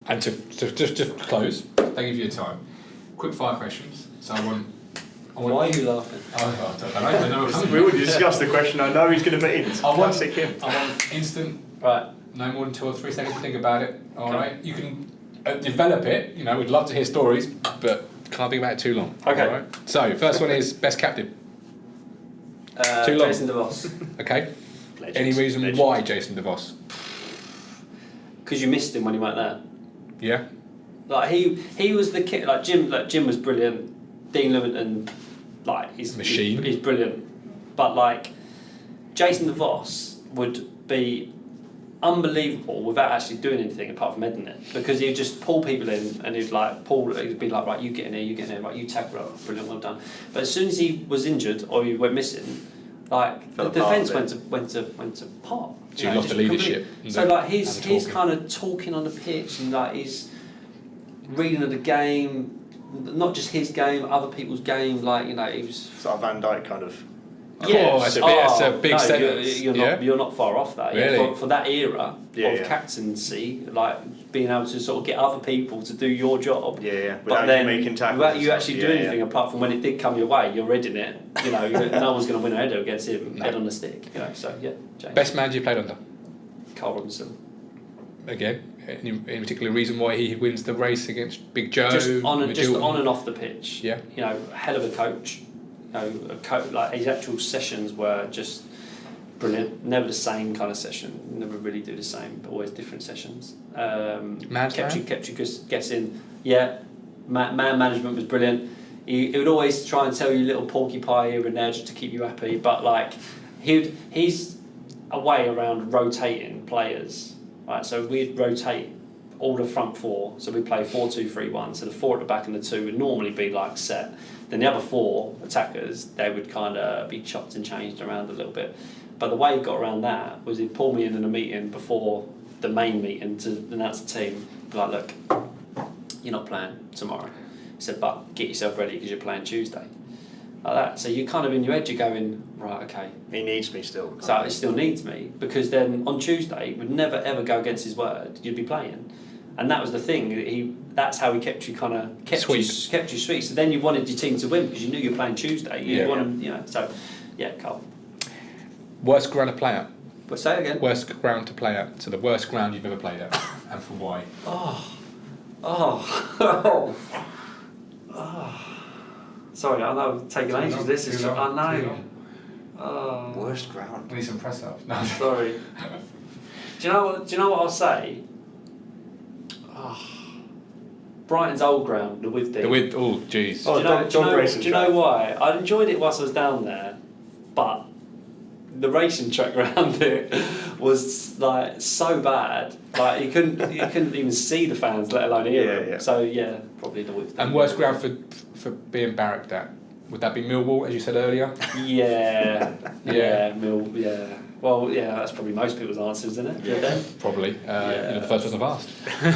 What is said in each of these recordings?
And to just close, thank you for your time. Quick fire questions. So I want Why are you laughing? I know We already discussed the question. I know he's going to put in. Classic him. I want instant. Right. No more than 2 or 3 seconds to think about it. All right. You can develop it. You know, we'd love to hear stories, but can't think about it too long. Okay. All right. So first one is best captain. Too long. Jason DeVos. Okay. Legend. Any reason Legend. why Jason DeVos? Because you missed him when he weren't there. Yeah. Like he was the kid. Like Jim was brilliant. Dean Lewington, like he's Machine. He's brilliant. But like Jason DeVos would be unbelievable without actually doing anything apart from editing it, because he'd just pull people in and he'd be like, right, you get in here, right, you tackle it, brilliant, well done. But as soon as he was injured or he went missing, like the defence went to pot. So he lost the leadership. So like he's kind of talking on the pitch, and like he's reading of the game, not just his game, other people's game. Like, you know, he was Sort of Van Dijk kind of. Yeah, it's a big sentence. You're not far off that. Really? Yeah, for that era of captaincy, like being able to sort of get other people to do your job. Yeah. But Without then, you making tackles. without you actually doing anything apart from when it did come your way, you're reading it. You know, no one's going to win a header against him, head on the stick. You know, so yeah. James. Best manager you played under? Carl Robinson. Again, any particular reason why he wins the race against Big Joe? Just on and off the pitch. Yeah. You know, hell of a coach. You know, like his actual sessions were just brilliant. Never the same kind of session. Never really do the same, but always different sessions. Kept you guessing. Yeah, man management was brilliant. He would always try and tell you a little porky pie here and there just to keep you happy. But like he's a way around rotating players. Right, so we'd rotate all the front four. So we play 4-2-3-1. So the 4 at the back and the 2 would normally be like set. Then the other 4 attackers, they would kind of be chopped and changed around a little bit. But the way he got around that was he'd pull me in a meeting before the main meeting to announce the team. Be like, look, you're not playing tomorrow. He said, but get yourself ready because you're playing Tuesday. Like that. So you're kind of in your head, you're going, right, okay. He needs me still. So he still needs me, because then on Tuesday, would never ever go against his word. You'd be playing. And that was the thing. That's how he kept you sweet. So then you wanted your team to win because you knew you were playing Tuesday. You know. So yeah, Carl. Worst ground to play at? But say it again. Worst ground to play at. So the worst ground you've ever played at, and for why? Sorry, I know I've taken ages. This is. I know. Worst ground. We need some press ups. No. Sorry. Do you know what I'll say? Brighton's old ground, the Withdean. Oh, jeez. Do you know why? I enjoyed it whilst I was down there, but the racing track around it was like so bad. Like you couldn't even see the fans, let alone hear them. Yeah. So yeah, probably the Withdean. And worst ground for being barracked at? Would that be Millwall, as you said earlier? Yeah. Yeah. Well, yeah, that's probably most people's answers, isn't it? Yeah. Probably. You're the first person I've asked.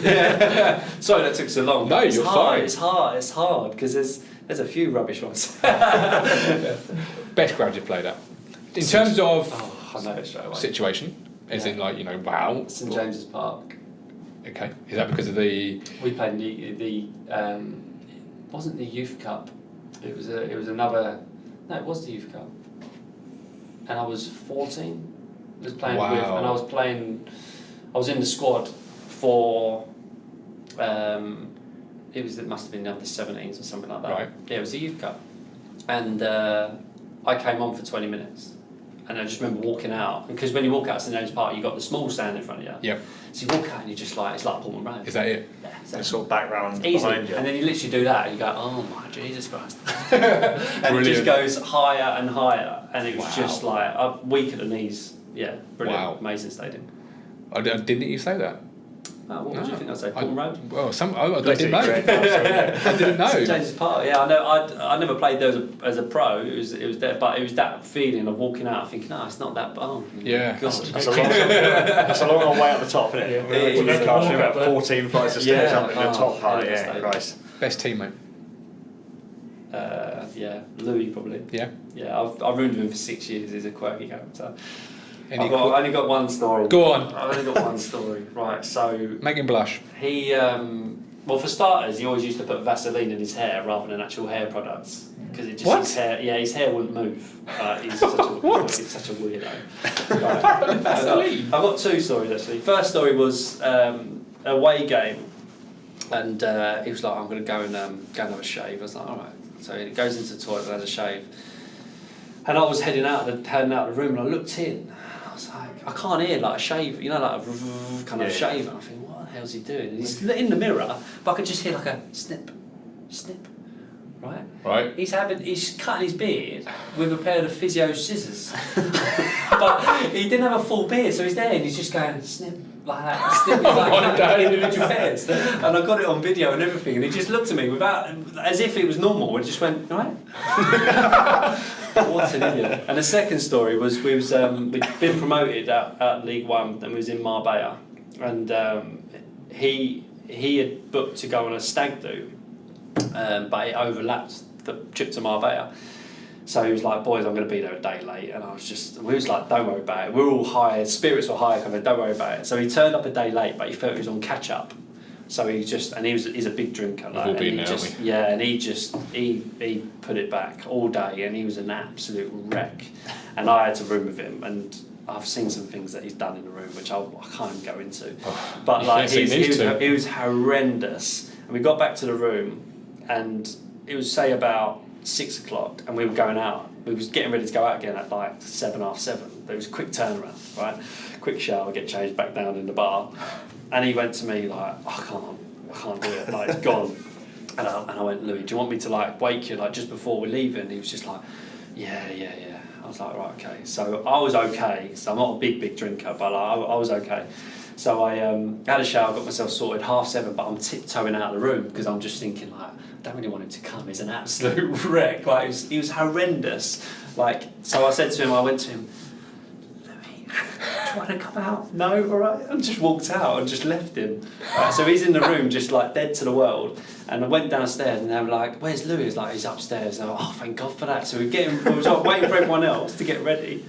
Yeah. Sorry that took so long. No, you're fine. It's hard because there's a few rubbish ones. Best ground you've played at? In terms of I know it straight away. situation, as in like, wow. St James's Park. Okay. Is that because of the... We played the wasn't the Youth Cup. It was another... No, it was the Youth Cup. And I was 14. I was playing with, and I was in the squad for. It must have been the under 17s or something like that. Right. Yeah, it was the Youth Cup, and I came on for 20 minutes, and I just remember walking out, because when you walk out of St James Park, you got the small stand in front of you. Yep. So you walk out and you're just like, it's like Pullman Road. Is that it? Yeah. The sort of background easy. behind you. And then you literally do that and you go, oh my Jesus Christ. And it just goes higher and higher, and it was just like weak at the knees. Yeah, brilliant. Wow. Amazing stadium. Didn't you say that? What would you think I'd say? Pullman Road? Well, I didn't know. I didn't know. St James's Park. Yeah, I know. I never played there as a pro. It was there, but it was that feeling of walking out thinking, it's not that. Oh, yeah. God. That's a long old way up the top, isn't it? It is. About 14 flights of stairs up in the top part. Yeah, Yeah, Christ. Best teammate? Louis probably. Yeah. Yeah, I've roomed with him for 6 years. He's a quirky character. I've only got one story. Go on. I've only got one story. Right, so... Make him blush. He, well, for starters, he always used to put Vaseline in his hair rather than actual hair products. Because it just his hair wouldn't move. He's such a weirdo. Right. Vaseline? I've got two stories actually. First story was away game, and he was like, "I'm going to go and have a shave." I was like, "All right." So he goes into the toilet and has a shave, and I was heading out of the room, and I looked in. I was like, I can't hear like a shave, like a kind of shave, and I think, what the hell's he doing? And he's in the mirror, but I could just hear like a snip, snip. Right. He's cutting his beard with a pair of physio scissors, but he didn't have a full beard, so he's there and he's just going snip like that, snip like individual hairs. And I got it on video and everything, and he just looked at me as if it was normal, and just went, right. What an idiot. And the second story was we'd been promoted at League One, and we was in Marbella, and he had booked to go on a stag do. But it overlapped the trip to Marbella. So he was like, boys, I'm going to be there a day late. And we was like, don't worry about it. We're all high, spirits were high, kind of, don't worry about it. So he turned up a day late, but he felt he was on catch up. So he's a big drinker. Like, We've all been there, haven't we? Yeah, and he put it back all day, and he was an absolute wreck. And I had to room with him, and I've seen some things that he's done in the room, which I can't even go into. But like, he was horrendous. And we got back to the room, and it was say about 6 o'clock, and we were going out. We was getting ready to go out again at like 7:30. There was a quick turnaround, right? Quick shower, get changed, back down in the bar. And he went to me like, I can't do it. Like, it's gone. And I went, Louis, do you want me to like wake you like just before we're leaving? And he was just like, yeah. I was like, right, okay. So I was okay. So I'm not a big drinker, but like, I was okay. So I had a shower, got myself sorted, 7:30, but I'm tiptoeing out of the room because I'm just thinking like, I don't really want him to come. He's an absolute wreck. Like, he was horrendous. Like, so I said to him, I went to him, Louis, do you want to come out? No, all right. And just walked out and just left him. Right, so he's in the room just like dead to the world. And I went downstairs and they were like, where's Louis? He's like, he's upstairs. And I was like, oh, thank God for that. So we was like, waiting for everyone else to get ready.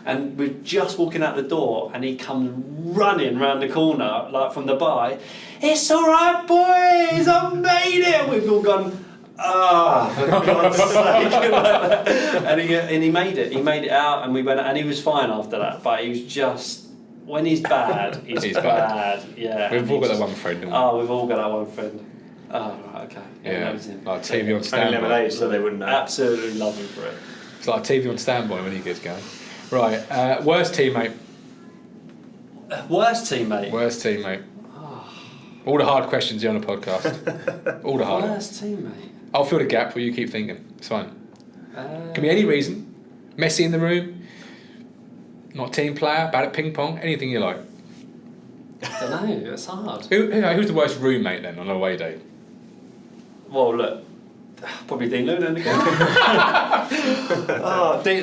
And we're just walking out the door, and he comes running round the corner, like from the bar. It's all right, boys, I've made it. And we've all gone, for God's sake. And he made it. He made it out, and we went, and he was fine after that. But he was just, when he's bad, he's bad. Yeah. We've all got that one friend, don't we? Oh, we've all got that one friend. Oh, right, okay. Yeah. Like TV on Only standby. lemonade, so they wouldn't know. Absolutely love him for it. It's like TV on standby when he gets going. Right, worst teammate. Worst teammate? Worst teammate. All the hard questions here on the podcast. All the hard ones. Worst teammate? I'll fill the gap while you keep thinking. It's fine. Can be any reason. Messy in the room. Not a team player. Bad at ping pong. Anything you like. I don't know. It's hard. Who's the worst roommate then on a away day? Well, look. Probably Dean Bowditch again.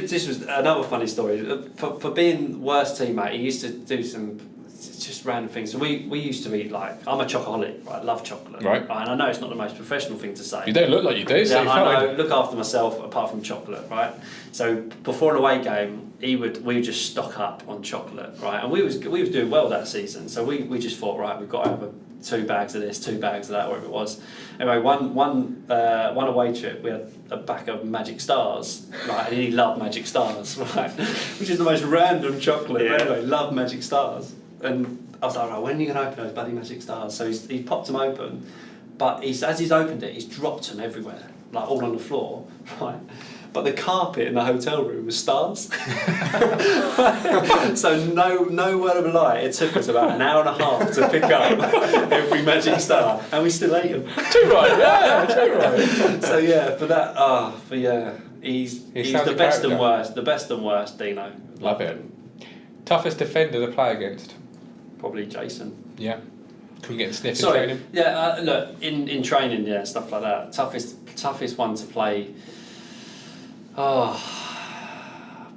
This was another funny story. For being worst teammate, he used to do some just random things. So we used to eat like, I'm a chocoholic, right? Love chocolate. Right. And I know it's not the most professional thing to say. You don't look like you do. So yeah, I know. Look after myself apart from chocolate, right? So before an away game, we would just stock up on chocolate, right? And we was doing well that season. So we just thought, right, we've got to have 2 bags of this, 2 bags of that, whatever it was. Anyway, one away trip, we had a pack of Magic Stars, right? And he loved Magic Stars, right? Which is the most random chocolate. Yeah. But anyway, loved Magic Stars. And I was like, right, when are you going to open those bloody Magic Stars? So he popped them open, but as he's opened it, he's dropped them everywhere, like all on the floor, right? But the carpet in the hotel room was stars. So no word of a lie, it took us about an hour and a half to pick up every Magic Star, and we still ate them. Too right, yeah, too right. So yeah, for that, he's the best and worst, Dino. Love it. Toughest defender to play against? Probably Jason. Yeah. Couldn't get a sniff in training? Yeah, look, in training, yeah, stuff like that. Toughest one to play.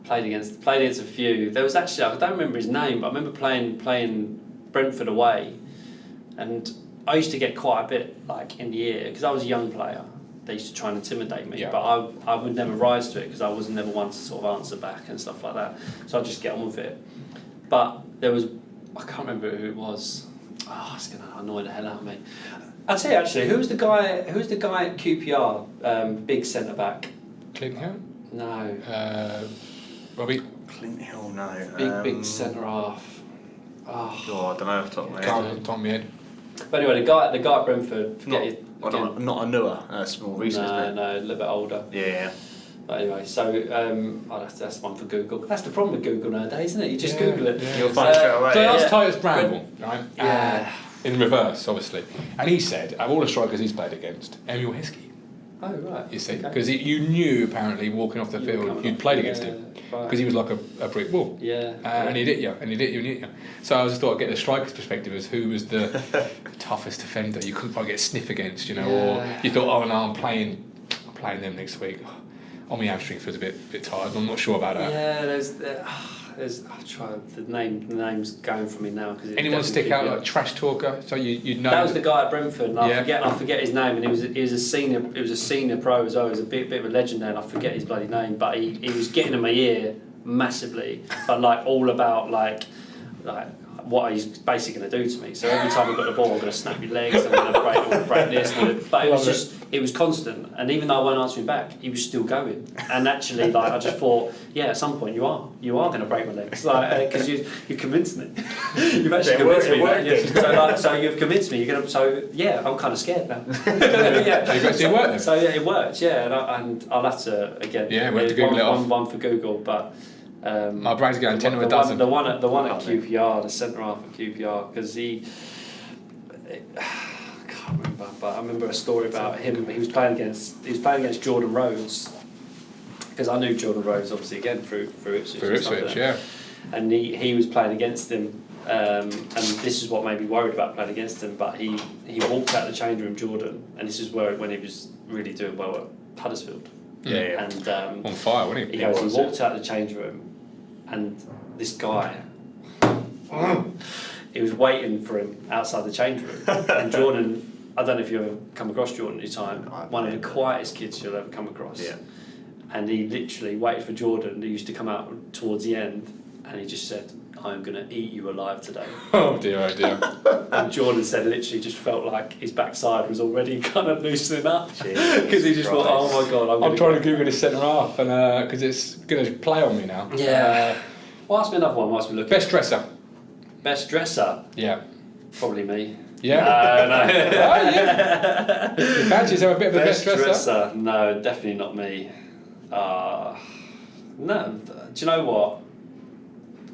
Played against a few. There was actually, I don't remember his name, but I remember playing Brentford away, and I used to get quite a bit like in the ear because I was a young player. They used to try and intimidate me, but I would never rise to it because I was never one to sort of answer back and stuff like that. So I'd just get on with it. But there was, I can't remember who it was. Oh, it's going to annoy the hell out of me. I'll tell you actually, who's the guy at QPR, big centre back? Clint Hill? No. Robbie? Clint Hill, no. Big centre half. Oh, I don't know off the top of my head. Can't top of my head. But anyway, the guy at Brentford, Not a newer, it's more recent, isn't it? No, a little bit older. Yeah. But anyway, so that's one for Google. That's the problem with Google nowadays, isn't it? You just Google it. Yeah. You'll find straight away. So I asked Titus Bramble, right? Yeah. In reverse, obviously. And he said, of all the strikers he's played against, Emil Heskey. Oh, right. You see? Okay. Because you knew, apparently, walking off the field, you'd played against him. Because he was like a brick wall. Yeah. And he'd hit you, and he'd hit you, and he'd hit you. So I just thought I'd get the striker's perspective as who was the toughest defender you couldn't quite get a sniff against, you know, or you thought, oh no, I'm playing them next week. Oh, my hamstring feels a bit tired. I'm not sure about that. Yeah, there's. I've tried the name's going from me now because anyone stick out like trash talker? So you know that was the guy at Brentford, and I forget his name, and he was a senior. It was a senior pro as well. He was a bit of a legend there, and I forget his bloody name, but he was getting in my ear massively, but like all about like what he's basically going to do to me. So every time I got the ball, I'm going to snap your legs, I'm going to break this. But it was just, it was constant. And even though I weren't answering back, he was still going. And actually, like, I just thought, yeah, at some point you are going to break my legs, like because you convinced me. You've actually convinced me. So you've convinced me. You're going to. So yeah, I'm kind of scared now. Yeah. So you got to see it work then? So yeah, it worked. Yeah, and I'll have to again. Yeah, we have to Google it off. One for Google, but. My brain's going 10 to a dozen. The one at QPR, the centre half at QPR, because I can't remember, but I remember a story about him. He was playing against Jordan Rhodes, because I knew Jordan Rhodes obviously again through Ipswich. Through Ipswich, yeah. And he was playing against him, and this is what made me worried about playing against him. But he walked out of the change room, Jordan, and this is when he was really doing well at Huddersfield. Yeah. And on fire, wasn't he? He walked out of the change room, and this guy, he was waiting for him outside the change room. And Jordan, I don't know if you've ever come across Jordan at your time, one of the quietest kids you'll ever come across. Yeah. And he literally waited for Jordan. He used to come out towards the end, and he just said, "I'm going to eat you alive today." Oh dear, oh dear. And Jordan said it literally just felt like his backside was already kind of loosening up. Because he just thought, oh my God, I'm trying to Google this centre half, and because it's going to play on me now. Yeah. Well, ask me another one whilst we look. Best dresser? Best dresser? Yeah. Probably me. Yeah? No. Oh, yeah. You fancy yourself a bit of a best dresser? No, definitely not me. No, do you know what?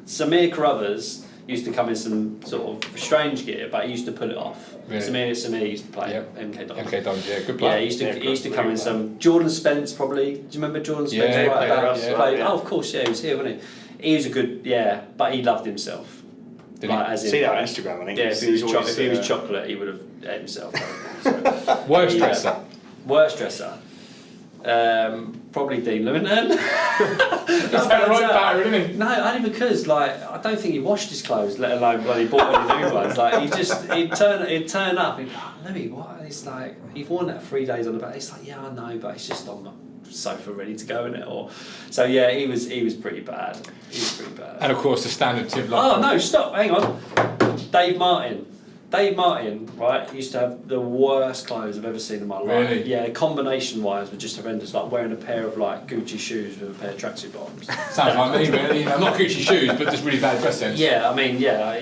Samir Carruthers used to come in some sort of strange gear, but he used to pull it off. Really? Samir used to play MK Dons. MK Dons, yeah, good player. Yeah, he used to come in some. Jordan Spence, probably. Do you remember Jordan Spence? Yeah, Oh, of course, yeah, he was here, wasn't he? He was a good, but he loved himself. Did he? As in, see that on Instagram, I think. Yeah, if he was chocolate, he would have ate himself. Worst dresser? Worst dresser? Probably Dean Lewington. He's had a right batter, isn't he? No, only because I don't think he washed his clothes, let alone bloody bought any new ones. He'd turn up, he'd be like, "Oh, Louis, what?" It's like, you've worn that 3 days on the back. It's like, yeah, I know, but it's just on the sofa ready to go in it. So yeah, he was pretty bad. And of course the standard tip. Oh no, stop! Hang on, Dave Martin. Dave Martin, right, used to have the worst clothes I've ever seen in my life. Really? Yeah, combination-wise were just horrendous, like wearing a pair of Gucci shoes with a pair of tracksuit bottoms. Sounds like me, really. You know, not Gucci shoes, but just really bad dress sense. Yeah, I mean, yeah.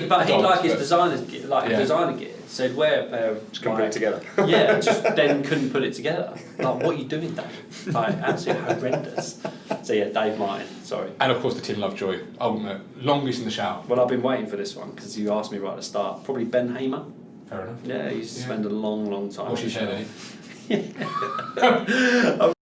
But he liked his designer gear, so he'd wear a pair of... Just couldn't put it together. Yeah, just then couldn't put it together. Like, what are you doing, Dave? Like, absolutely horrendous. So yeah, Dave Martin, sorry. And of course the Tim Lovejoy, ultimate, longest in the shout. Well, I've been waiting for this one, because you asked me right at the start. Probably Ben Hamer. Fair enough. Yeah, he used to spend a long time. What's he said, eh?